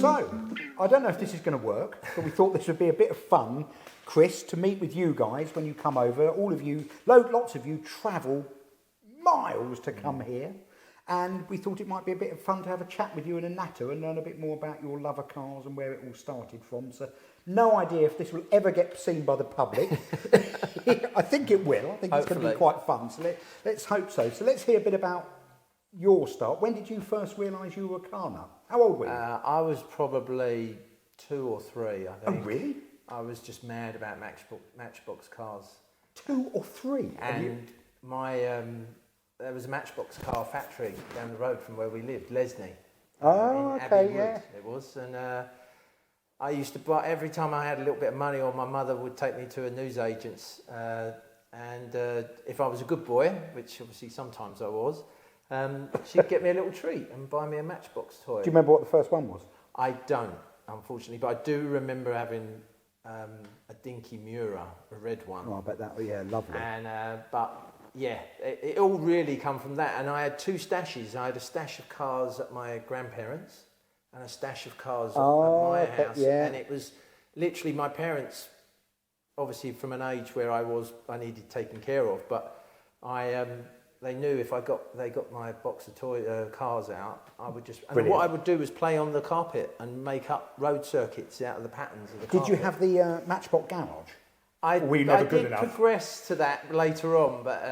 So, I don't know if this is going to work, but we thought this would be a bit of fun, Chris, to meet with you guys when you come over. All of you, lots of you travel miles to come here. And we thought it might be a bit of fun to have a chat with you in a natter and learn a bit more about your love of cars and where it all started from. So, no idea if this will ever get seen by the public. I think it will. I think it's going to be quite fun. So let's hope so. So let's hear a bit about your start. When did you first realise you were a car nut? How old were you? I was probably 2 or 3, I think. Oh, really? I was just mad about Matchbox cars. 2 or 3? And there was a Matchbox car factory down the road from where we lived, Lesney. Oh, okay, yeah. It was, and I used to buy, every time I had a little bit of money, or my mother would take me to a newsagent's, and if I was a good boy, which obviously sometimes I was, she'd get me a little treat and buy me a Matchbox toy. Do you remember what the first one was? I don't, unfortunately, but I do remember having a dinky Mura, a red one. Oh, I bet that, yeah, lovely. And but yeah, it all really come from that. And I had 2 stashes. I had a stash of cars at my grandparents' and a stash of cars at my house. Yeah. And it was literally my parents, obviously from an age where I needed taken care of, but they knew if they got my box of cars out, I would just, and what I would do was play on the carpet and make up road circuits out of the patterns of the carpet. Did you have the Matchbox garage? I did progress to that later on, but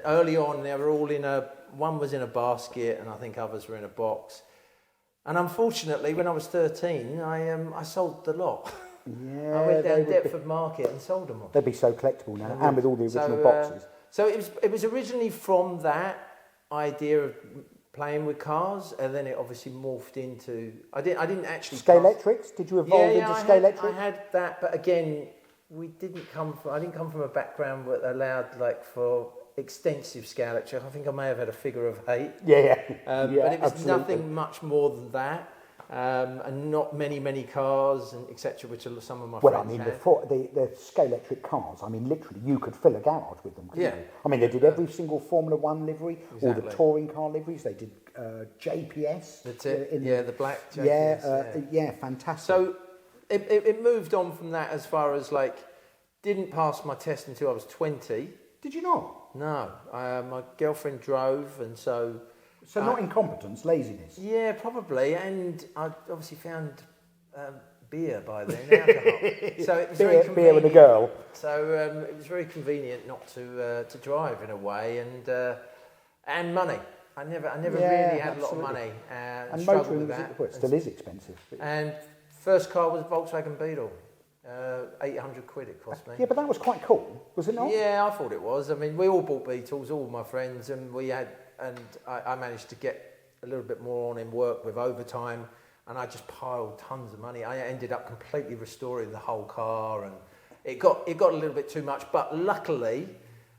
early on they were all one was in a basket and I think others were in a box. And unfortunately, when I was 13, I sold the lot. Yeah, I went down Deptford Market and sold them all. They'd be so collectible now, and with all the original boxes. So it was originally from that idea of playing with cars, and then it obviously morphed into. I didn't actually. Scalextrics? Did you evolve into Scalextric? I had that, but again, I didn't come from a background that allowed for extensive Scalextric. I think I may have had a figure of 8. Yeah, but it was nothing much more than that. And not many cars and etc., which are some of my friends had. The Scalextric cars, I mean, literally, you could fill a garage with them, couldn't you? I mean, they did every single Formula 1 livery, all the touring car liveries, they did JPS. That's it, the black JPS. Yeah, fantastic. So it moved on from that as far as didn't pass my test until I was 20. Did you not? No, my girlfriend drove, and so... So not incompetence, laziness? Yeah, probably. And I obviously found beer by then, alcohol. So it was very convenient. Beer with a girl. So it was very convenient not to drive in a way, and money. I never really had a lot of money and struggled with that. It still is expensive. And first car was a Volkswagen Beetle. 800 quid it cost me. Yeah, but that was quite cool, was it not? Yeah, I thought it was. I mean, we all bought Beetles, all my friends, and I managed to get a little bit more on in work with overtime, and I just piled tons of money. I ended up completely restoring the whole car, and it got a little bit too much, but luckily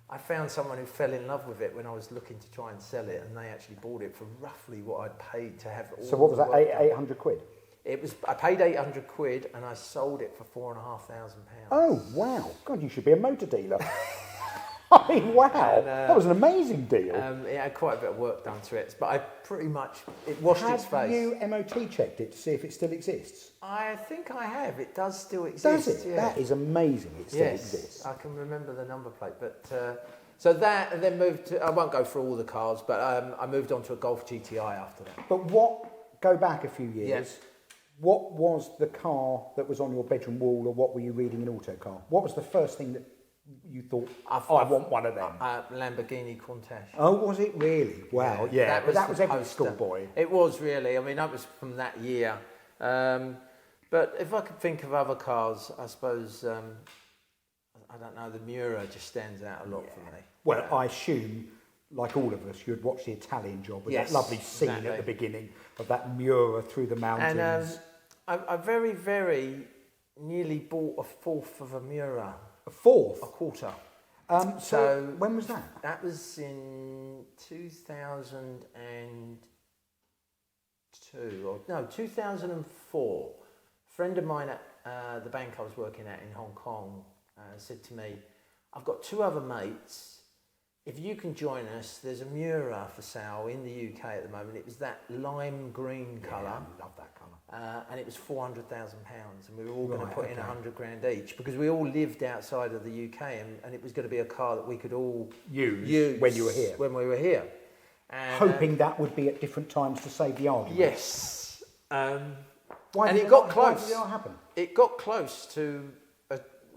I found someone who fell in love with it when I was looking to try and sell it, and they actually bought it for roughly what I'd paid to have it all. So what was that, 800 quid? I paid 800 quid and I sold it for £4,500. Oh, wow. God, you should be a motor dealer. I mean, wow. And, that was an amazing deal. It had quite a bit of work done to it, but it washed its face. Have you MOT checked it to see if it still exists? I think I have. It does still exist. Does it? Yeah. That is amazing. It still exists. I can remember the number plate. But so that, and then moved to, I won't go through all the cars, but I moved on to a Golf GTI after that. But go back a few years. Yes. What was the car that was on your bedroom wall, or what were you reading in Autocar? What was the first thing that you thought, I want one of them? Lamborghini Countach. Oh, was it really? Wow. Yeah, that was every schoolboy. It was really. I mean, that was from that year. But if I could think of other cars, I suppose, I don't know, the Mura just stands out a lot for me. Well, I assume, like all of us, you'd watch The Italian Job with that lovely scene at the beginning of that Mura through the mountains. And I very, very nearly bought a fourth of a Mura. A fourth? A quarter. So when was that? That was in 2004. A friend of mine at the bank I was working at in Hong Kong said to me, I've got 2 other mates if you can join us, there's a Mura for sale in the UK at the moment. It was that lime green colour. I love that colour. And it was £400,000, and we were all going to Right, put in okay. 100 grand each because we all lived outside of the UK, and it was going to be a car that we could all use when you were here. When we were here. And, Hoping that would be at different times to save the argument. Yes. Why and did it got Why close. did it not happen? It got close to,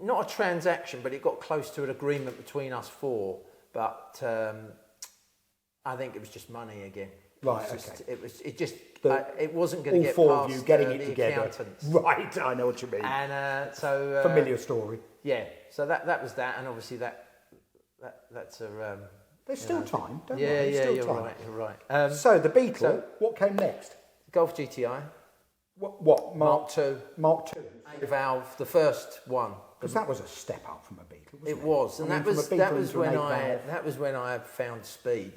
not a transaction, but it got close to an agreement between us four. But I think it was just money again. Right, It wasn't going to get all four past of you getting it the together. accountants. Right, I know what you mean. And so Familiar story. Yeah, so that was that, and obviously that's a. There's still time, don't yeah, worry. yeah, Still you're time. right, you're right. So the Beetle, what came next? Golf GTI, What? Mark II, Mark II. 8 valve, the first one. Because that was a step up from a Beetle, wasn't it? It was, and I mean, that was from a Beetle when into an 8 valve. that was when I found speed,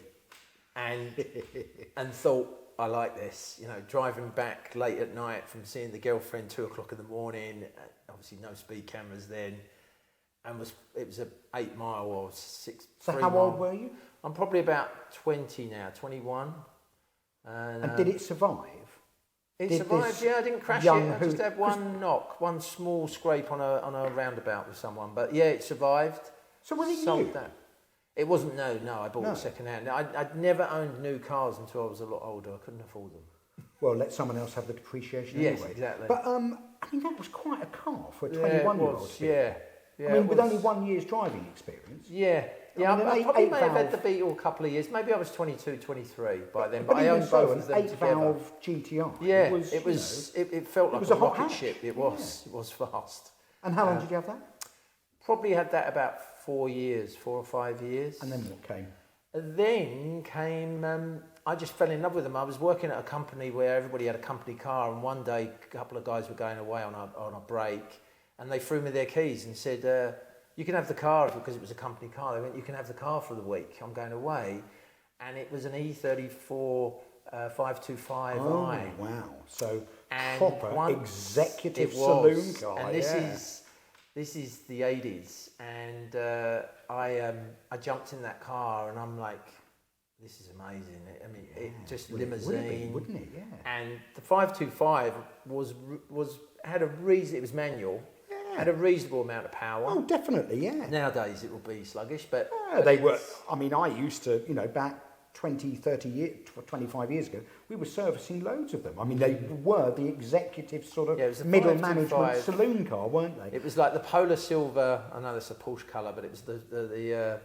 and thought I like this. You know, driving back late at night from seeing the girlfriend 2 o'clock in the morning. Obviously, no speed cameras then, and it was a 8 mile or 6. So 3 how mile. old were you? I'm probably about 20 now, 21. And did it survive? It Did survived, this yeah, I didn't crash it. young I just had one knock, one small scrape on a roundabout with someone. But yeah, it survived. So was it Sold new? that. It wasn't no, I bought it second hand. I'd never owned new cars until I was a lot older. I couldn't afford them. Well, let someone else have the depreciation Yes, anyway. exactly. But I mean, that was quite a car for a 21-year-old. Yeah. I mean, with only 1 year's driving experience. Yeah. I mean, I probably eight may have had valve- the Beetle a couple of years. Maybe I was 22, 23 by then. But But I even owned so, both an of them together. 8-valve GTI. Yeah, it was. it felt like was a a hot rocket hatch. ship. It was fast. And how long did you have that? Probably had that about 4 or 5 years. And then what came? Then came, I just fell in love with them. I was working at a company where everybody had a company car, and one day a couple of guys were going away on a break, and they threw me their keys and said, you can have the car, because it was a company car. They went, you can have the car for the week. I'm going away. And it was an E34 525i. Oh, wow. So And proper executive it was, saloon car. And this is the 80s, and I jumped in that car, and I'm like, this is amazing. I mean, it just limousine, wouldn't it? Yeah. And the 525 it was manual, had a reasonable amount of power. Oh, definitely, yeah. Nowadays it will be sluggish, but They were. I mean, I used to, back 20, 30 years, 25 years ago, we were servicing loads of them. I mean, they were the executive sort of Yeah, it was the middle 525. management saloon car, weren't they? It was like the Polar Silver. I know that's a Porsche colour, but it was the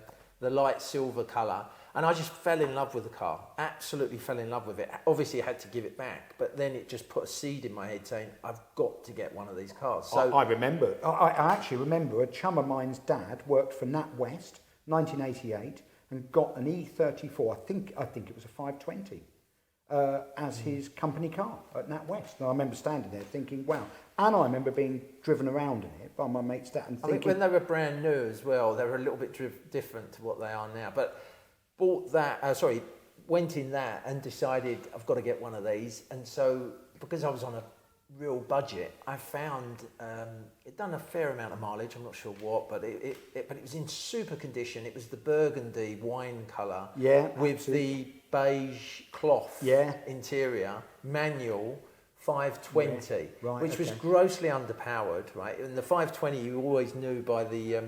light silver colour. And I just fell in love with the car. Absolutely fell in love with it. Obviously, I had to give it back, but then it just put a seed in my head saying, I've got to get one of these cars. So I remember. I actually remember a chum of mine's dad worked for NatWest, 1988, and got an E34. I think it was a 520. As his company car at NatWest. And I remember standing there thinking, wow. And I remember being driven around in it by my mate's dad and I thinking... think when they were brand new as well, they were a little bit different to what they are now. But went in that and decided I've got to get one of these. And so, because I was on a real budget, I found it done a fair amount of mileage. I'm not sure what, but it was in super condition. It was the burgundy wine colour, with the beige cloth interior, manual, 520, which was grossly underpowered, right? And the 520 you always knew by the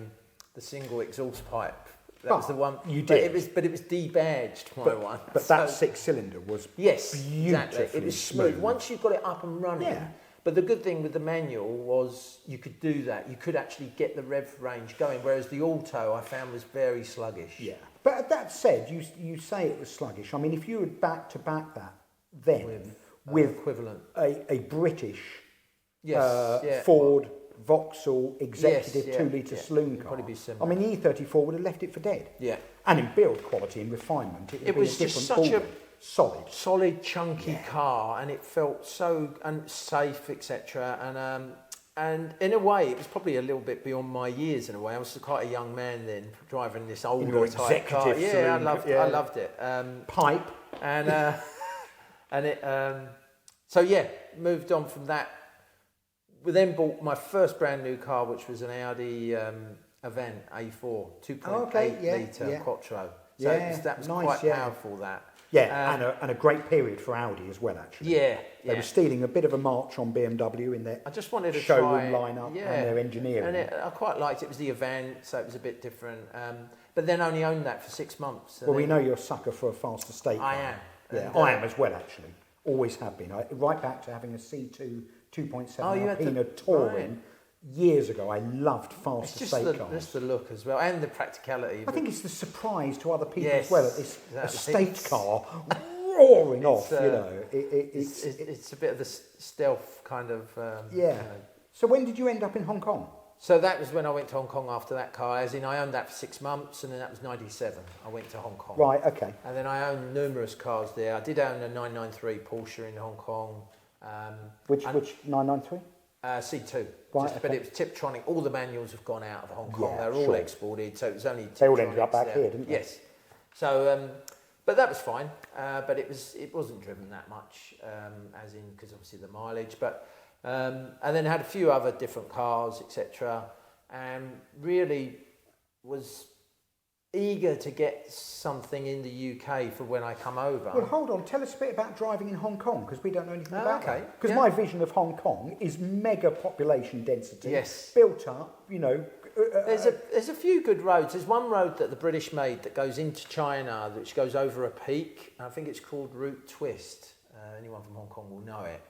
single exhaust pipe. That was the one. You did. But it was debadged, my one. But that 6-cylinder was beautifully exactly. It was smooth. Once you got it up and running. Yeah. But the good thing with the manual was you could do that. You could actually get the rev range going, whereas the auto I found was very sluggish. Yeah. But that said, you say it was sluggish. I mean, if you would back to back that then with equivalent a British Yes, Ford Vauxhall executive Yes, 2-litre saloon car. probably be I similar. mean, the E34 would have left it for dead. Yeah. And in build quality and refinement, it would It be was a just different such a ballgame. Solid. chunky car, and it felt so unsafe, etc. And in a way, it was probably a little bit beyond my years. In a way, I was quite a young man then, driving this older type car. executive Yeah, saloon, I loved it. Pipe. And and it. So yeah, moved on from that. We then bought my first brand new car, which was an Audi Avant A4 2.8 litre Quattro. So that was nice, quite powerful, that. Yeah, and a great period for Audi as well, actually. They were stealing a bit of a march on BMW in their I just wanted to showroom lineup and their engineering. And I quite liked it. It was the event, so it was a bit different. But then only owned that for 6 months. Well, we know you're a sucker for a fast estate car. I am. Yeah, I am as well, actually. Always have been. Right back to having a C2 2.7 Alpina Touring. Years ago, I loved fast estate cars. Just the look as well, and the practicality. I think it's the surprise to other people as well at this estate car roaring off. It's a bit of the stealth kind of. So when did you end up in Hong Kong? So that was when I went to Hong Kong after that car. As in, I owned that for 6 months, and then that was '97. I went to Hong Kong. Right. Okay. And then I owned numerous cars there. I did own a 993 Porsche in Hong Kong. Which 993? C2, right, but it was Tiptronic. All the manuals have gone out of Hong Kong. They're all exported, so it was only. They all ended up back here, didn't they? Yes. So, but that was fine. But it wasn't driven that much, as in because obviously the mileage. But and then had a few other different cars, etc. And really was eager to get something in the UK for when I come over. Well, hold on. Tell us a bit about driving in Hong Kong, because we don't know anything about that. Because yeah. my vision of Hong Kong is mega population density, yes, built up. You know, there's a few good roads. There's one road that the British made that goes into China, which goes over a peak. I think it's called Route Twist. Anyone from Hong Kong will know it.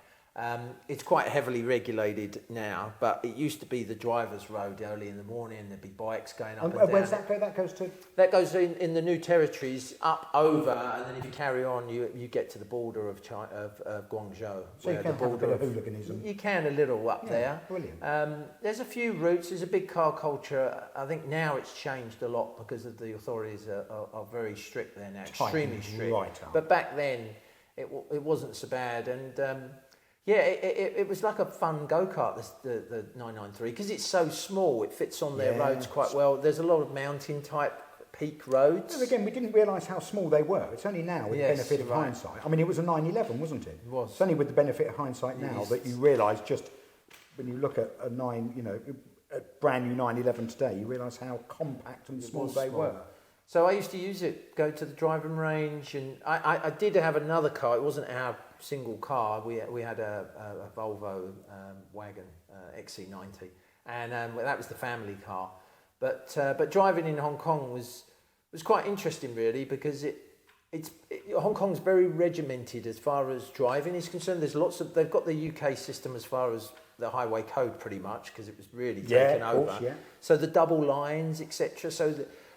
It's quite heavily regulated now, but it used to be the driver's road early in the morning. There'd be bikes going up and down. Where's that go? That goes to? That goes in the new territories, up over, and then if you carry on, you get to the border of China, of Guangzhou. So you can have a bit of hooliganism. You can a little up there. Brilliant. There's a few routes. There's a big car culture. I think now it's changed a lot because of the authorities are very strict there now, extremely strict. Right. But back then, it wasn't so bad, and. Yeah, it was like a fun go-kart, the 993, because it's so small, it fits on their roads quite well. There's a lot of mountain-type peak roads. Well, again, we didn't realise how small they were. It's only now, with the benefit of hindsight. I mean, it was a 911, wasn't it? It was. It's only with the benefit of hindsight now that you realise just, when you look at a brand new 911 today, you realise how compact and small they were. So I used to use it, go to the driving range, and I did have another car. It wasn't our single car. We had a Volvo wagon, XC90, and that was the family car. But driving in Hong Kong was quite interesting, really, because Hong Kong's very regimented as far as driving is concerned. They've got the UK system as far as the highway code, pretty much, because it was really taken over. Course, so the double lines, etc. So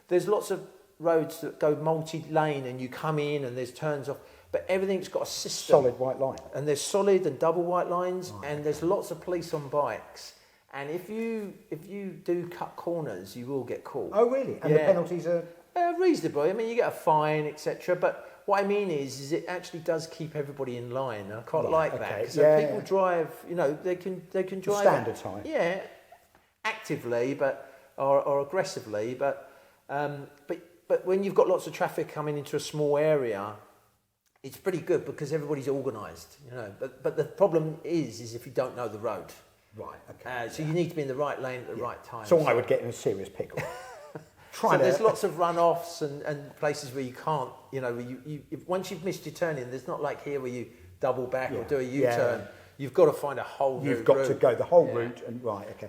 there's lots of roads that go multi-lane, and you come in and there's turns off, but everything's got a system. Solid white line. And there's solid and double white lines, and there's lots of police on bikes. And if you do cut corners, you will get caught. Oh, really? And the penalties are reasonable. I mean, you get a fine, etc. But what I mean is it actually does keep everybody in line. And I quite like that. So people drive. They can drive standard time. Yeah, actively, or aggressively, but when you've got lots of traffic coming into a small area, it's pretty good because everybody's organised, But the problem is if you don't know the road. Right. Okay. So you need to be in the right lane at the right time. So I would get in a serious pickle. There's lots of run-offs and places where you can't, once you've missed your turn in, there's not like here where you double back or do a U-turn. Yeah. You've got to find a whole new route. You've got to go the whole route, and right, okay.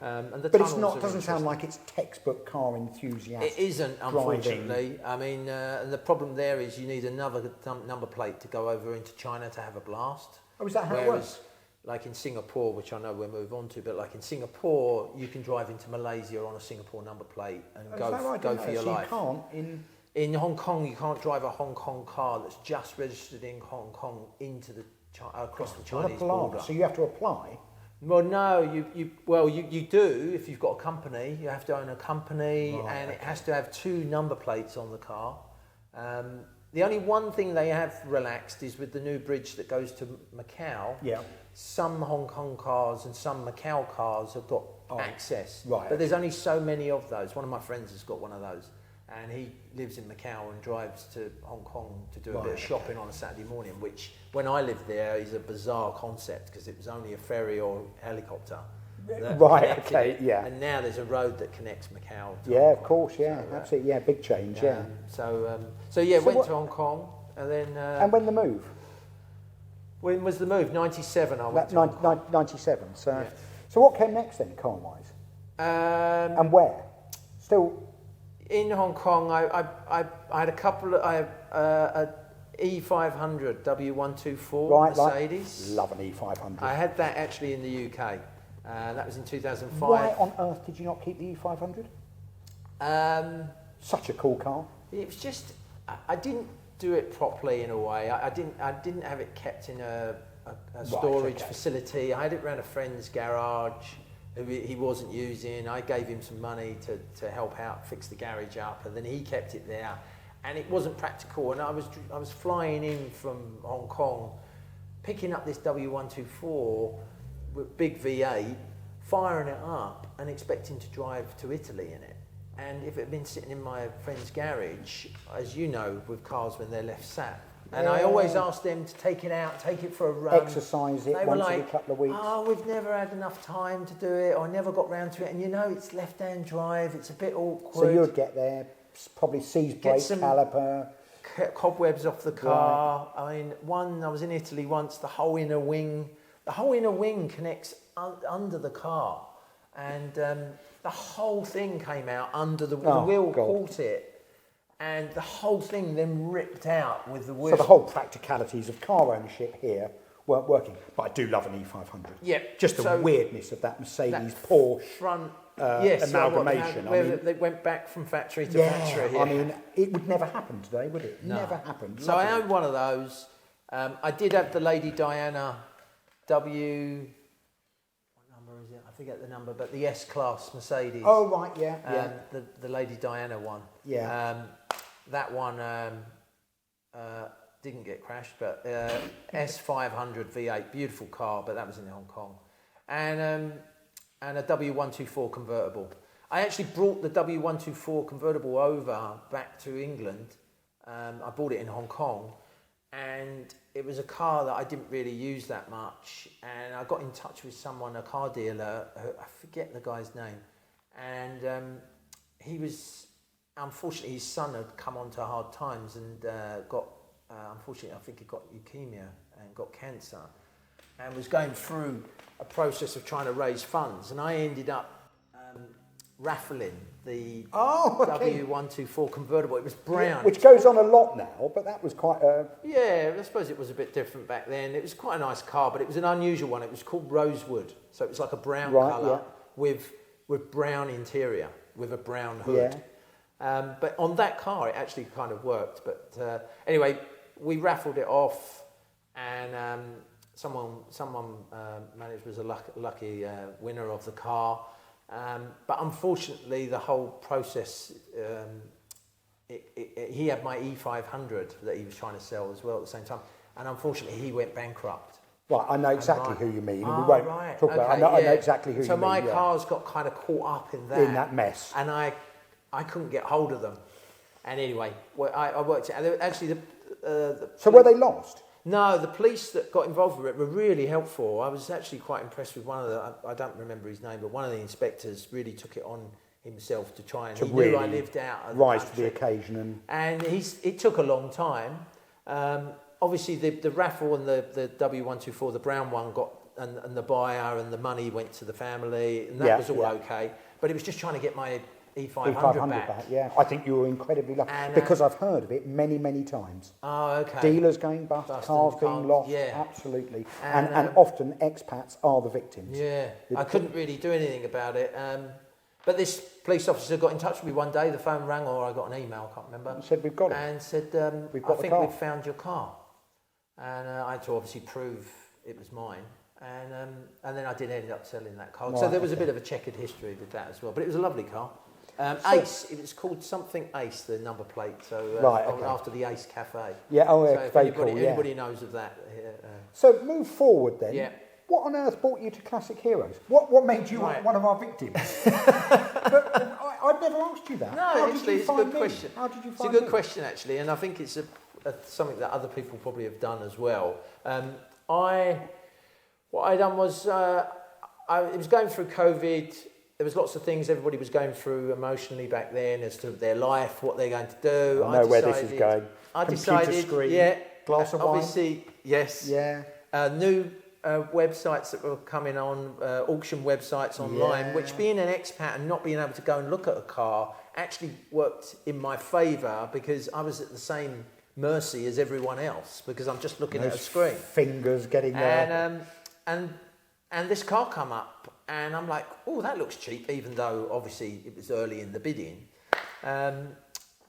But it's not. Doesn't sound like it's textbook car enthusiast. It isn't, unfortunately. I mean, and the problem there is you need another number plate to go over into China to have a blast. Oh, is that how it works? Like in Singapore, which I know we'll move on to, but like in Singapore, you can drive into Malaysia on a Singapore number plate and go for your life. You can't in Hong Kong, you can't drive a Hong Kong car that's just registered in Hong Kong into the across the Chinese border. So you have to apply? Well, no, you do if you've got a company. You have to own a company, it has to have 2 number plates on the car. The only one thing they have relaxed is with the new bridge that goes to Macau. Yeah. Some Hong Kong cars and some Macau cars have got access. Right. But there's only so many of those. One of my friends has got one of those. And he lives in Macau and drives to Hong Kong to do a bit of shopping on a Saturday morning, which, when I lived there, is a bizarre concept because it was only a ferry or helicopter. that Right, connected okay, it. yeah. And now there's a road that connects Macau to Yeah, Hong of Kong. course, yeah, So, absolutely, yeah, big change, yeah. So yeah, So went what- to Hong Kong, and then And when the move? when was the move? 97. I went to Hong Kong. 97. So, Yeah. so what came next then, car-wise? And where? Still, In Hong Kong, I had a couple of a E500 W124 right, Mercedes. love an E500. I had that actually in the UK. That was in 2005. Why on earth did you not keep the E500? Such a cool car. It was just I didn't do it properly in a way. I didn't have it kept in a storage facility. I had it around a friend's garage who he wasn't using. I gave him some money to help out, fix the garage up, and then he kept it there. And it wasn't practical. And I was flying in from Hong Kong, picking up this W124 with big V8, firing it up, and expecting to drive to Italy in it. And if it had been sitting in my friend's garage, as you know, with cars when they're left sat, and I always asked them to take it out, take it for a run. Exercise it They were once like, every couple of weeks. oh, we've never had enough time to do it, or I never got round to it. And you know, it's left-hand drive, it's a bit awkward. So you'd get there, probably seize brake some caliper. Cobwebs off the car. Right. I mean, I was in Italy once, the whole inner wing connects under the car. And the whole thing came out under the wheel, caught it. And the whole thing then ripped out with the wheel. So the whole practicalities of car ownership here weren't working. But I do love an E500. Yeah. Just the weirdness of that Mercedes Porsche front amalgamation. They went back from factory to factory. Yeah. I mean, it would never happen today, would it? No. Never happen. So I owned one of those. I did have the Lady Diana W. I forget the number, but the S-Class Mercedes. Oh, right, yeah. The Lady Diana one. Yeah. That one didn't get crashed, but S500 V8, beautiful car, but that was in Hong Kong. And a W124 convertible. I actually brought the W124 convertible over back to England. I bought it in Hong Kong. And it was a car that I didn't really use that much. And I got in touch with someone, a car dealer, I forget the guy's name. And he was, unfortunately, his son had come onto hard times and got, unfortunately, I think he got leukemia and got cancer. And was going through a process of trying to raise funds. And I ended up raffling the W124 convertible. It was brown. Which goes on a lot now, but that was quite a... Yeah, I suppose it was a bit different back then. It was quite a nice car, but it was an unusual one. It was called Rosewood. So it was like a brown colour with brown interior, with a brown hood. Yeah. But on that car, it actually kind of worked. But anyway, we raffled it off, and someone managed, was a lucky winner of the car. But unfortunately, the whole process, he had my E500 that he was trying to sell as well at the same time. And unfortunately, he went bankrupt. Right, I know exactly who you mean. We won't talk about it. I know exactly who you mean. So my cars got kind of caught up in that. In that mess. And I couldn't get hold of them. And anyway, I worked it. Actually, so were they lost? No, the police that got involved with it were really helpful. I was actually quite impressed with one of the, I don't remember his name, but one of the inspectors really took it on himself to try and, he really knew I lived out of the rise to the occasion. And it took a long time. Obviously, the raffle and the W124, the brown one, got, and the buyer and the money went to the family, and that was all okay. But it was just trying to get my E500 back. Yeah, I think you were incredibly lucky because I've heard of it many, many times. Oh, okay. Dealers going bust, cars being lost, absolutely. And often expats are the victims. Yeah, I couldn't really do anything about it. But this police officer got in touch with me one day, the phone rang, or I got an email, I can't remember. And said, we've got it. And said, I think we've found your car. And I had to obviously prove it was mine. And then I did end up selling that car. Right, so there was a bit of a checkered history with that as well. But it was a lovely car. Ace, it was called something Ace, the number plate. So after the Ace Cafe. Yeah, so it's very cool. Anybody knows of that. So move forward then. Yeah. What on earth brought you to Classic Heroes? What made you one of our victims? But I've never asked you that. No, actually, it's a good question. How did you find It's a good question, actually, and I think it's something that other people probably have done as well. What I done was it was going through COVID. There was lots of things everybody was going through emotionally back then as to their life, what they're going to do. I know where this is going. I Computer decided, screen, glass of wine. obviously, yes. Yeah. New websites that were coming on, auction websites online, Yeah. which being an expat and not being able to go and look at a car actually worked in my favour because I was at the same mercy as everyone else because I'm just looking at a screen. Fingers getting there. And this car come up and I'm like, oh, that looks cheap, even though obviously it was early in the bidding. An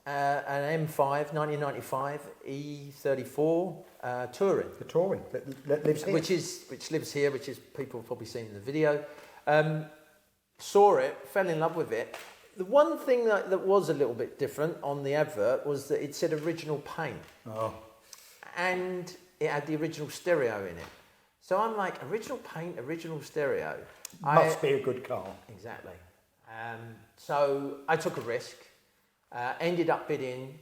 M5 1995 E34 Touring. The Touring that lives here. Which lives here, which is people have probably seen in the video. Saw it, fell in love with it. The one thing that was a little bit different on the advert was that it said original paint. Oh. And it had the original stereo in it. So I'm like, original paint, original stereo. Must be a good car. Exactly. So I took a risk, ended up bidding,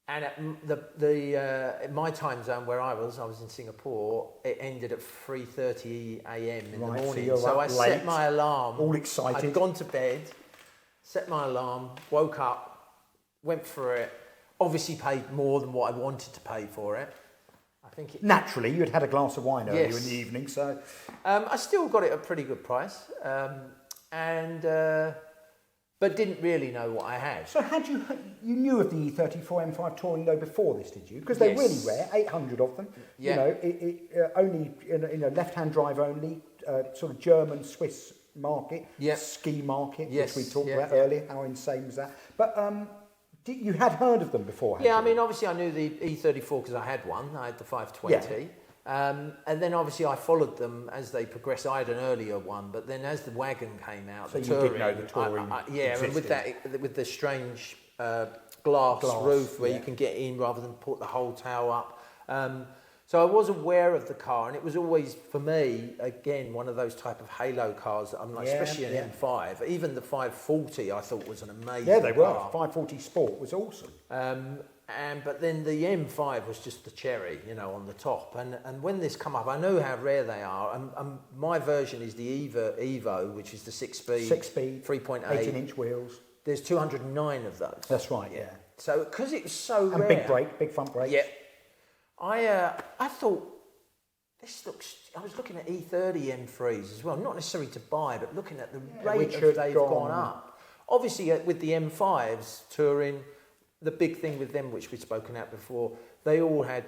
and at my time zone where I was in Singapore, it ended at 3:30 a.m. in the morning. So I set my alarm. All excited. I'd gone to bed, set my alarm, woke up, went for it, obviously paid more than what I wanted to pay for it. I think naturally, you'd had a glass of wine earlier Yes. in the evening, so... I still got it at a pretty good price, but didn't really know what I had. So you knew of the E34 M5 Touring though before this, did you? Because they're really rare, 800 of them. Yeah. You know, only left-hand drive only, sort of German Swiss market, ski market, which we talked about earlier. How insane was that? But you had heard of them before, hadn't you? I mean, obviously I knew the E34 because I had one. I had the 520. And then obviously I followed them as they progressed. I had an earlier one, but then as the wagon came out, so the you Touring, did know the Touring existed. and with the strange glass roof where you can get in rather than put the whole tail up. So I was aware of the car, and it was always, for me, again, one of those type of halo cars that I'm like, especially an M5. Even the 540 I thought was an amazing car. Yeah, they were. 540 Sport was awesome. But then the M5 was just the cherry, on the top. And when this come up, I know how rare they are. And my version is the Evo, which is the 6-speed, 3.8, 18-inch wheels. There's 209 of those. That's right, yeah. So because it was so rare, and big front brakes. Yeah. I thought this looks. I was looking at E30 M3s as well, not necessarily to buy, but looking at the rate of they've gone up. Obviously, with the M5s Touring, the big thing with them, which we've spoken about before, they all had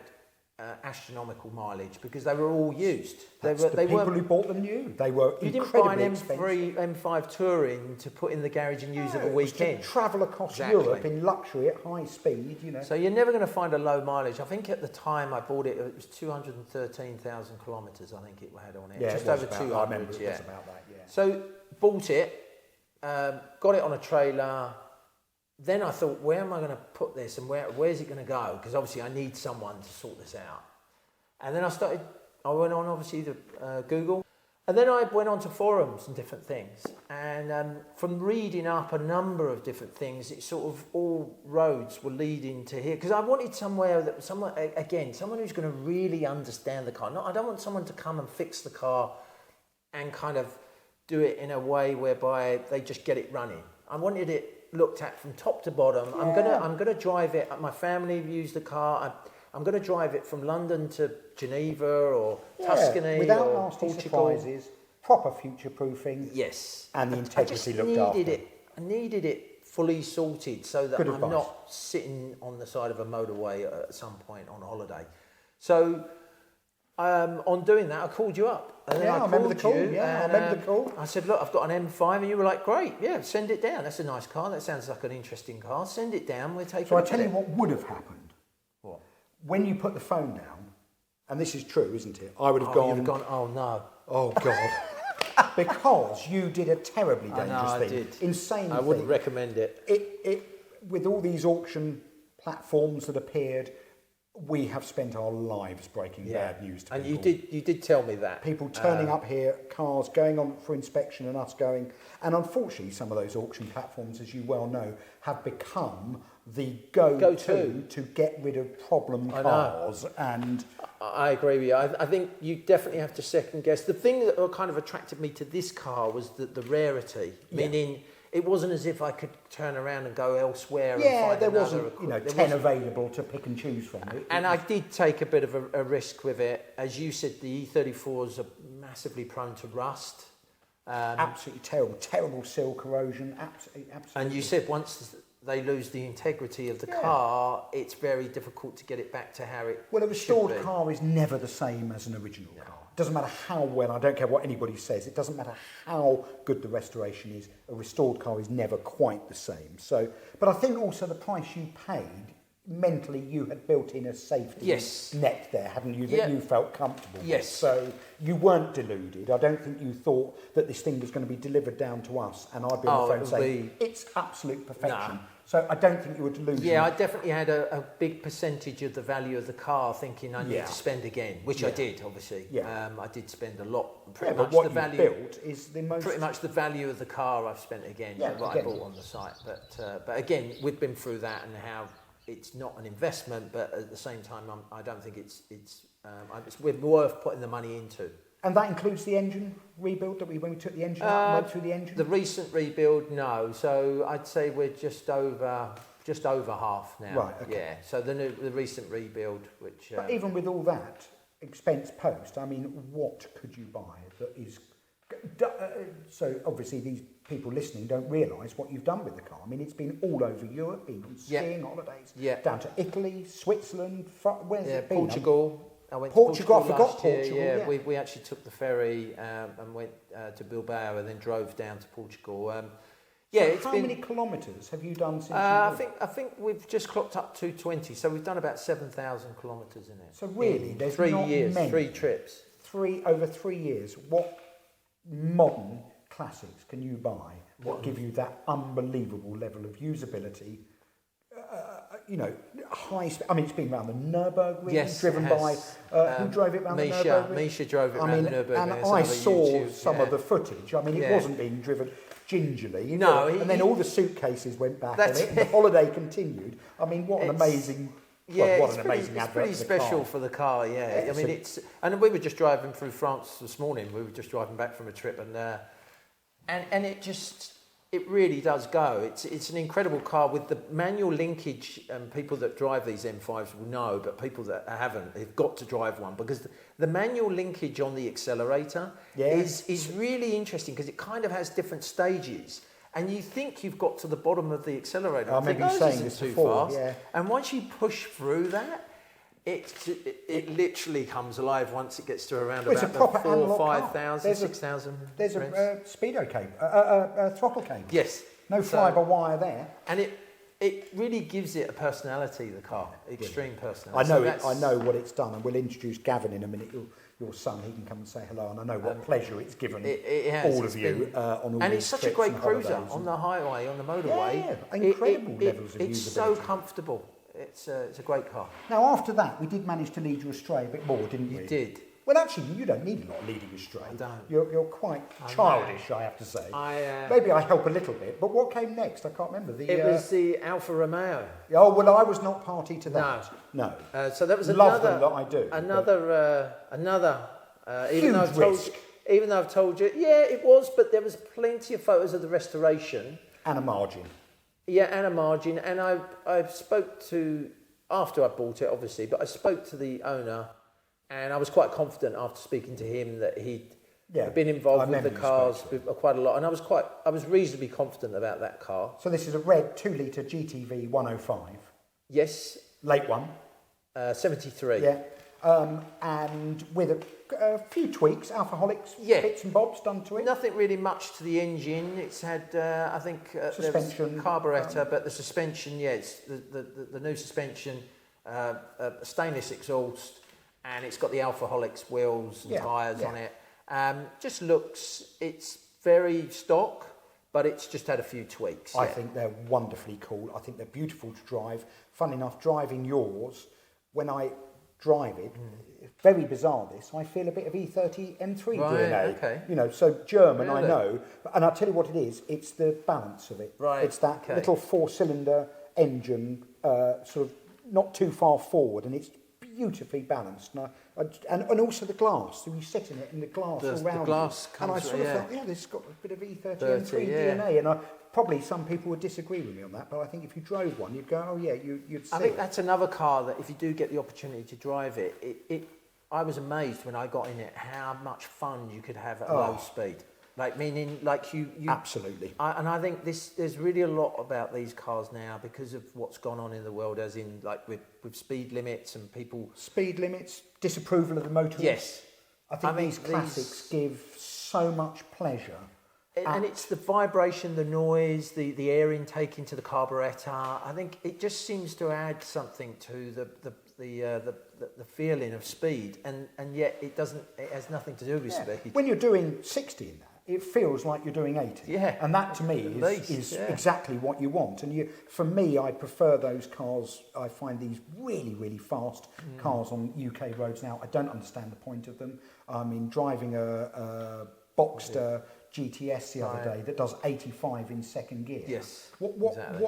astronomical mileage because they were all used. People who bought them new. They were you incredibly expensive. You didn't buy an M5 Touring to put in the garage and use of a weekend. It was to travel across Europe in luxury at high speed, So you're never going to find a low mileage. I think at the time I bought it, it was 213,000 kilometres. I think it had on it. Yeah, just it was over about, 200. I remember it was about that. Yeah. So bought it, got it on a trailer. Then I thought, where am I going to put this and where's it going to go? Because obviously I need someone to sort this out. And then I went on obviously to Google. And then I went on to forums and different things. And from reading up a number of different things, it sort of all roads were leading to here. Because I wanted someone who's going to really understand the car. I don't want someone to come and fix the car and kind of do it in a way whereby they just get it running. I wanted it looked at from top to bottom. Yeah. I'm gonna drive it. My family used the car. I'm gonna drive it from London to Geneva or Tuscany without or nasty Portugal. Surprises, proper future proofing. Yes, and the integrity looked after. I needed it fully sorted so that I'm not sitting on the side of a motorway at some point on holiday. So on doing that, I called you up. And then I remember the call. I remember the call. I said, look, I've got an M5, and you were like, great, send it down. That's a nice car. That sounds like an interesting car. Send it down. We'll take it. So I tell you what would have happened. What? When you put the phone down, and this is true, isn't it? I would have gone. You'd have gone. Oh no. Oh God. Because you did a terribly dangerous thing. I did. Insane thing. I wouldn't recommend it. It with all these auction platforms that appeared, we have spent our lives breaking bad news to and people. you did tell me that. People turning up here, cars going on for inspection and us going. And unfortunately, some of those auction platforms, as you well know, have become the go-to to get rid of problem cars. And I agree with you. I think you definitely have to second guess. The thing that kind of attracted me to this car was the rarity, meaning it wasn't as if I could turn around and go elsewhere. And find there another wasn't 10 available to pick and choose from. And I did take a bit of a risk with it. As you said, the E34s are massively prone to rust. Absolutely terrible seal corrosion. Absolutely. And you said once they lose the integrity of the car, it's very difficult to get it back to how it Well, a restored should be. car is never the same as an original car. It doesn't matter how well, I don't care what anybody says, it doesn't matter how good the restoration is, a restored car is never quite the same. So, but I think also the price you paid, mentally you had built in a safety net there, hadn't you, that you felt comfortable with. So you weren't deluded. I don't think you thought that this thing was going to be delivered down to us and I'd be on the phone saying, it's absolute perfection. So I don't think you were deluded. Yeah, I definitely had a big percentage of the value of the car thinking I need to spend again, which I did, obviously. I did spend a lot. Pretty much but what the value built is the most... Pretty much the value of the car I've spent again, what I bought on the site. But again, we've been through that and how it's not an investment, but at the same time, I don't think it's worth putting the money into. And that includes the engine rebuild that when we took the engine out and went through the engine? The recent rebuild, no. So I'd say we're just over half now. Right, okay. Yeah, so the recent rebuild, which... But even with all that expense post, I mean, what could you buy that is... So obviously these people listening don't realise what you've done with the car. I mean, it's been all over Europe, been on skiing holidays, down to Italy, Switzerland, where's it been? Portugal. I went to Portugal, I forgot last year. Portugal. We actually took the ferry and went to Bilbao and then drove down to Portugal. How many kilometres have you done since? I think we've just clocked up 220, so we've done about 7,000 kilometres in it. So really, there's 3 not years, many. 3 trips. Over 3 years. What modern classics can you buy that give you that unbelievable level of usability? High. I mean, it's been around the Nürburgring, driven by who drove it around the Nürburgring? Misha drove it around the Nürburgring. And I saw some of the footage. I mean, it wasn't being driven gingerly. And then all the suitcases went back on it, and the holiday continued. I mean, what an amazing. It's pretty special for the car. Yeah, I mean, and we were just driving through France this morning. We were just driving back from a trip, and it really does go. It's an incredible car with the manual linkage. People that drive these M5s will know, but people that haven't, they've got to drive one because the manual linkage on the accelerator is really interesting because it kind of has different stages. And you think you've got to the bottom of the accelerator. I remember you saying this before. Fast. And once you push through that, it literally comes alive once it gets to around about 4,000, 5,000, 6,000. There's a speedo cable, a throttle cable. Yes. No fibre wire there. And it really gives it a personality, the car, extreme personality. I know what it's done, and we'll introduce Gavin in a minute. Your son, he can come and say hello, and I know what pleasure it's given all of you on all and these it's such a great cruiser on the highway, on the motorway. Incredible levels of usability. It's so comfortable. It's a great car. Now, after that, we did manage to lead you astray a bit more, didn't we? You did. Well, actually, you don't need a lot of leading astray. I don't. You're quite childish, I have to say. Maybe I help a little bit, but what came next? I can't remember. It was the Alfa Romeo. Oh, well, I was not party to that. No. So that was Love them that I do. Another huge risk. Even though I've told you, it was, but there was plenty of photos of the restoration. And a margin. Yeah, and a margin. And I spoke to, after I bought it, obviously, but I spoke to the owner, and I was quite confident after speaking to him that he'd been involved with the cars quite a lot. And I was reasonably confident about that car. So this is a red 2-litre GTV 105. Yes. Late one. 73. Yeah. And with a few tweaks, Alfaholics, bits and bobs done to it. Nothing really much to the engine. It's had, I think, suspension, carburettor, but the suspension, it's the new suspension, stainless exhaust, and it's got the Alfaholics wheels and tyres on it. Just looks, it's very stock, but it's just had a few tweaks. I think they're wonderfully cool. I think they're beautiful to drive. Fun enough, driving yours, when I drive it, very bizarre this, I feel a bit of E30 M3 DNA. Okay. You know, so German, Really? I know. And I'll tell you what it is, it's the balance of it. Right, It's that okay. little 4-cylinder engine, sort of not too far forward, and it's beautifully balanced. And also the glass. So you sit in it and the glass all around glass you. And I comes, sort of yeah. felt, yeah, this has got a bit of E30 30, M3 yeah. DNA. And probably some people would disagree with me on that, but I think if you drove one, you'd go, oh yeah, you'd see I think it. that's another car that if you do get the opportunity to drive it, I was amazed when I got in it how much fun you could have at low speed. Like meaning, like you Absolutely. And I think there's really a lot about these cars now because of what's gone on in the world, as in like with speed limits and people. Speed limits, disapproval of the motorists. Yes. I think these classics give so much pleasure. And it's the vibration, the noise, the air intake into the carburettor. I think it just seems to add something to the feeling of speed, and yet it has nothing to do with speed. When you're doing 60 in that, it feels like you're doing 80. Yeah. And that to me is exactly what you want. And for me, I prefer those cars. I find these really, really fast cars on UK roads now. I don't understand the point of them. I mean, driving a Boxster GTS the other day that does 85 in second gear. Yes. Exactly.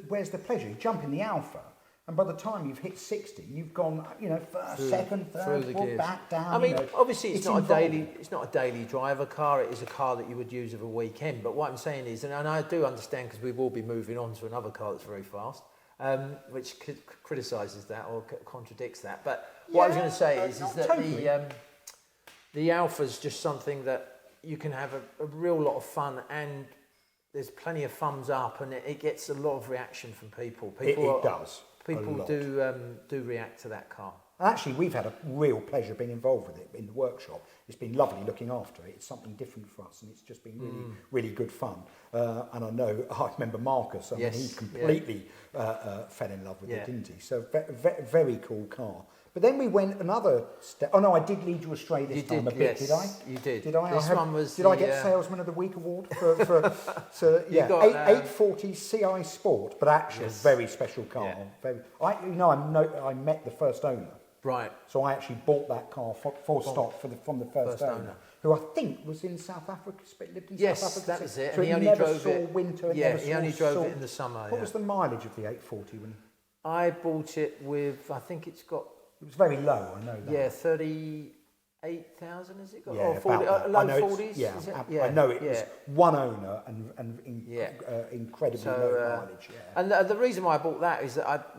Where's the pleasure? You jump in the Alfa, and by the time you've hit 60, you've gone, first, second, third, walk back down. I mean, obviously it's not involved. It's not a daily driver car. It is a car that you would use over a weekend. But what I'm saying is, and I do understand because we will be moving on to another car that's very fast, which criticises that or contradicts that. But what I was going to say is that totally. the Alfa's just something that you can have a real lot of fun, and there's plenty of thumbs up, and it gets a lot of reaction from people. It does. People do react to that car. Actually, we've had a real pleasure being involved with it in the workshop. It's been lovely looking after it. It's something different for us, and it's just been really, really good fun. And I remember Marcus. I mean, he completely fell in love with it, didn't he? So very cool car. But then we went another step. Oh no, I did lead you astray this time a bit, did I? You did. Did I? Did I get Salesman of the Week award for yeah, 840 CI Sport, but actually a very special car. Yeah. I met the first owner. Right. So I actually bought that car full stock from the first owner, who I think was in South Africa, lived in South Africa. Yes, that was it. So and he only never drove saw it. winter. Yeah, he only drove it in the summer. What was the mileage of the 840 when? I bought it with, I think it's got. It was very low, I know that. Yeah, 38,000 has it got? Yeah, or 40, low 40s? Yeah, yeah, I know it was one owner and incredibly low mileage. Yeah. And the reason why I bought that is that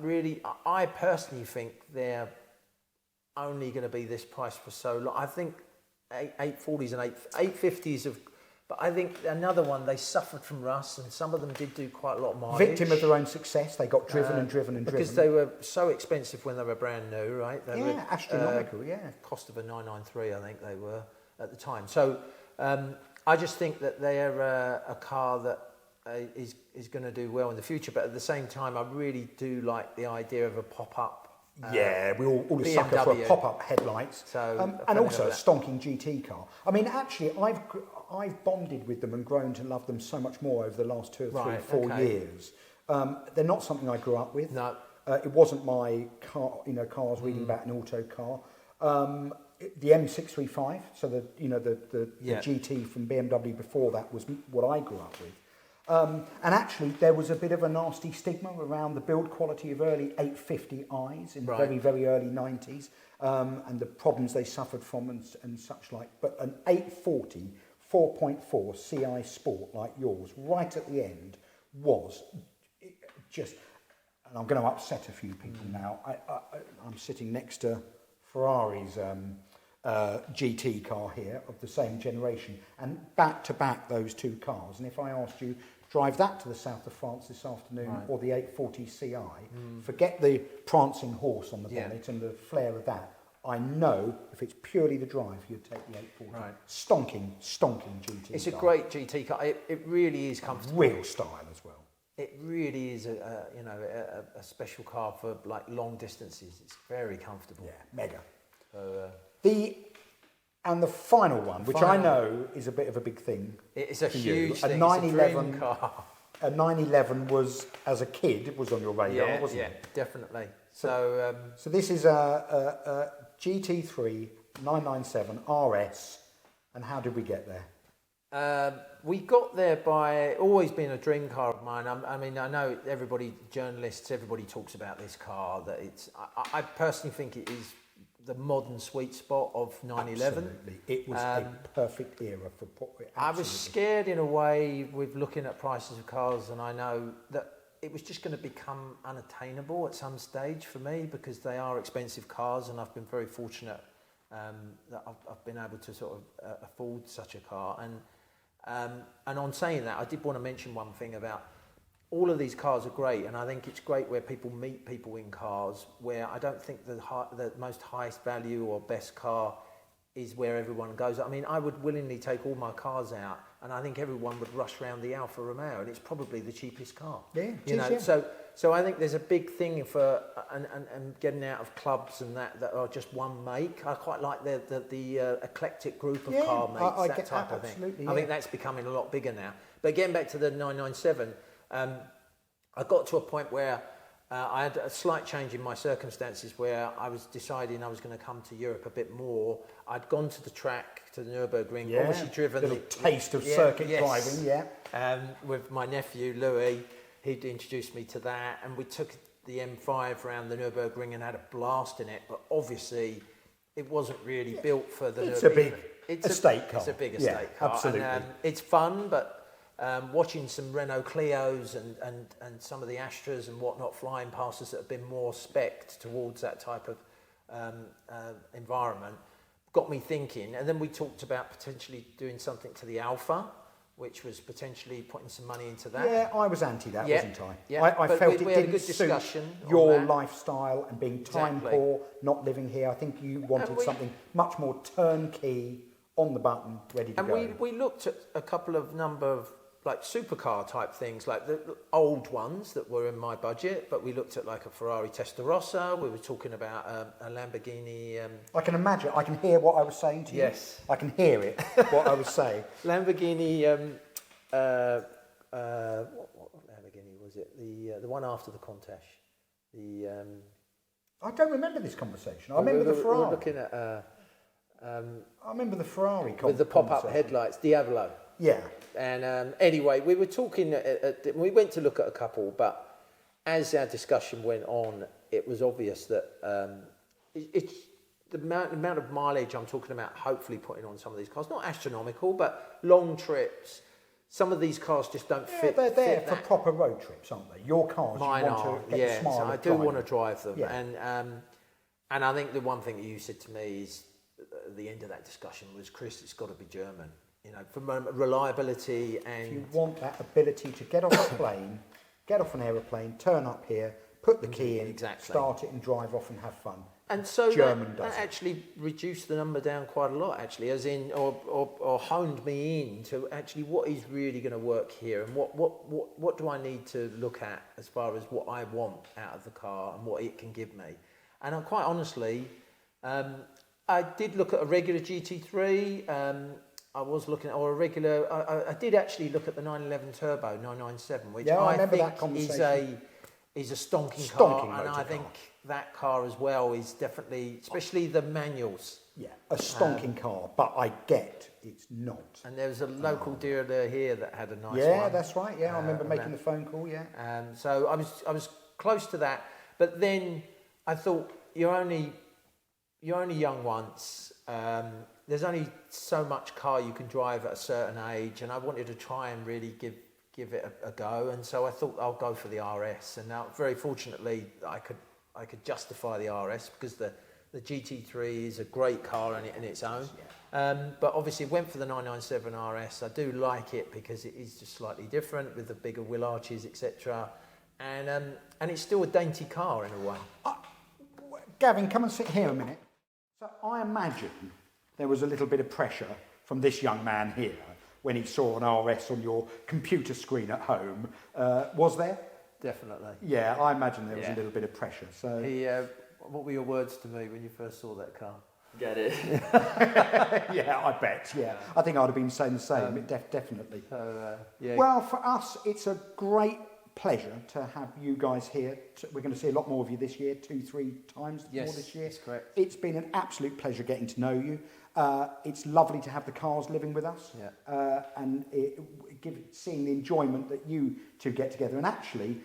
I personally think they're only going to be this price for so long. I think 840s and 850s have. But I think another one, they suffered from rust, and some of them did do quite a lot of mileage. Victim of their own success, they got driven and driven and driven. Because they were so expensive when they were brand new, right? They were, astronomical, cost of a 993, I think they were at the time. So I just think that they're a car that is going to do well in the future. But at the same time, I really do like the idea of a pop-up. We all a sucker for a pop-up headlights, and also a stonking GT car. I mean, actually, I've bonded with them and grown to love them so much more over the last 2 or 3 or 4 years. They're not something I grew up with. No, it wasn't my car. Cars reading about an auto car. The M635, so the GT from BMW before that was what I grew up with. And actually, there was a bit of a nasty stigma around the build quality of early 850i's in the very, very early 90s, and the problems they suffered from and such like. But an 840 4.4 CI Sport like yours, right at the end, was just... And I'm going to upset a few people now. I'm sitting next to Ferrari's GT car here of the same generation, and back to back those two cars. And if I asked you, drive that to the south of France this afternoon or the 840 CI, forget the prancing horse on the bonnet and the flair of that. I know if it's purely the drive, you'd take the 840. Right. Stonking GT It's car. a great GT car. It really is comfortable. Real style as well. It really is a special car for like long distances. It's very comfortable. Yeah, mega. So, the final one, which I know is a bit of a big thing. It's a huge thing. A 911 car. A 911 was, as a kid, it was on your radar, wasn't it? Yeah, definitely. So this is a GT3 997 RS, and how did we get there? We got there by always been a dream car of mine. I mean, I know journalists, everybody talks about this car. That it's. I personally think it is the modern sweet spot of 911. Absolutely, it was a perfect era for. I was scared in a way with looking at prices of cars, and I know that it was just going to become unattainable at some stage for me because they are expensive cars, and I've been very fortunate that I've been able to sort of afford such a car. And on saying that, I did want to mention one thing about all of these cars are great, and I think it's great where people meet people in cars, where I don't think the most highest value or best car is where everyone goes. I mean, I would willingly take all my cars out, and I think everyone would rush around the Alfa Romeo, and it's probably the cheapest car. Yeah, you know. Yeah. So I think there's a big thing for and getting out of clubs and that are just one make. I quite like the eclectic group of car mates, I that get type that, of thing. absolutely, I think that's becoming a lot bigger now. But getting back to the 997, I got to a point where I had a slight change in my circumstances where I was deciding I was going to come to Europe a bit more. I'd gone to the track, to the Nürburgring, obviously driven little taste of circuit driving, with my nephew Louis. He'd introduced me to that, and we took the M5 around the Nürburgring and had a blast in it. But obviously, it wasn't really built for the. It's a big estate car. It's a big estate car. Absolutely. And, it's fun, but watching some Renault Clios and some of the Astras and whatnot flying past us that have been more spec'd towards that type of environment got me thinking. And then we talked about potentially doing something to the Alfa, which was potentially putting some money into that. Yeah, I was anti that, wasn't I? Yeah, I felt we it had a didn't good discussion suit your on that. lifestyle and being time poor, not living here. I think you wanted something much more turnkey, on the button, ready to go. And we looked at a couple of number of like supercar type things, like the old ones that were in my budget, but we looked at like a Ferrari Testarossa. We were talking about a Lamborghini. I can imagine. I can hear what I was saying to you. Yes, I can hear it. What I was saying. Lamborghini. What Lamborghini was it? The one after the Countach. I don't remember this conversation. I remember the Ferrari. We were looking at. I remember the Ferrari with the pop-up headlights, Diavolo. Yeah. And anyway, we were talking. We went to look at a couple, but as our discussion went on, it was obvious that it's the amount of mileage I'm talking about. Hopefully, putting on some of these cars, not astronomical, but long trips. Some of these cars just don't fit. They're there for proper road trips, aren't they? Your cars, mine you want to get the smile so of I do driving. want to drive them, Yeah. And I think the one thing that you said to me is at the end of that discussion was, Chris, it's got to be German. You know, for reliability and... If you want that ability to get off a plane, get off an aeroplane, turn up here, put the key in, start it and drive off and have fun. And so German that actually reduced the number down quite a lot, actually, as in, or honed me in to actually what is really going to work here, and what do I need to look at as far as what I want out of the car and what it can give me. And quite honestly, I did look at a regular GT3. I was looking at, or a regular. I did actually look at the 911 Turbo 997, which I think is a stonking car, and I think that car as well is definitely, especially the manuals. Yeah, a stonking car, but I get it's not. And there was a local dealer here that had a nice one. Yeah, that's right. Yeah, I remember making the phone call. Yeah. So I was close to that, but then I thought you're only young once. There's only so much car you can drive at a certain age, and I wanted to try and really give it a go. And so I thought I'll go for the RS. And now, very fortunately, I could justify the RS because the GT3 is a great car in its own. But obviously, went for the 997 RS. I do like it because it is just slightly different with the bigger wheel arches, etc. And it's still a dainty car in a way. Gavin, come and sit here a minute. So I imagine there was a little bit of pressure from this young man here when he saw an RS on your computer screen at home. Was there? Definitely. Yeah, I imagine there was a little bit of pressure. So, what were your words to me when you first saw that car? Get it. Yeah, I bet. Yeah, I think I'd have been saying the same. Definitely. So, yeah. Well, for us, it's a great pleasure to have you guys here. We're going to see a lot more of you this year, 2-3 times more this year. Yes, that's correct. It's been an absolute pleasure getting to know you. It's lovely to have the cars living with us, and seeing the enjoyment that you two get together, and actually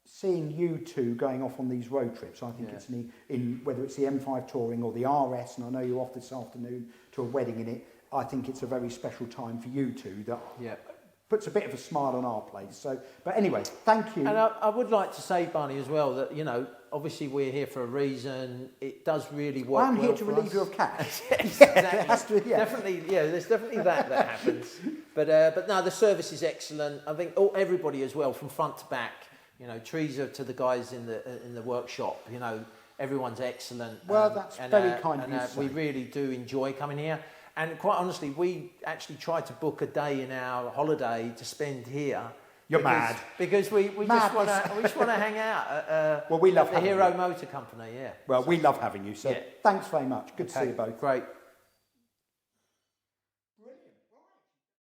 seeing you two going off on these road trips. I think it's in whether it's the M5 Touring or the RS, and I know you're off this afternoon to a wedding in it. I think it's a very special time for you two that puts a bit of a smile on our place. So, but anyway, thank you. And I would like to say, Barney, as well, that, you know, obviously we're here for a reason. It does really work. I'm well here to for relieve us. you of cash. Yes, exactly. Definitely, there's definitely that happens. But no, the service is excellent. I think everybody as well, from front to back. You know, Teresa to the guys in the workshop. You know, everyone's excellent. Well, that's very kind of you. We really do enjoy coming here. And quite honestly, we actually try to book a day in our holiday to spend here. You're mad. Because we just want to hang out at, well, we love the Hero Motor Company, Well, we love having you, so thanks very much. Good to see you both. Great.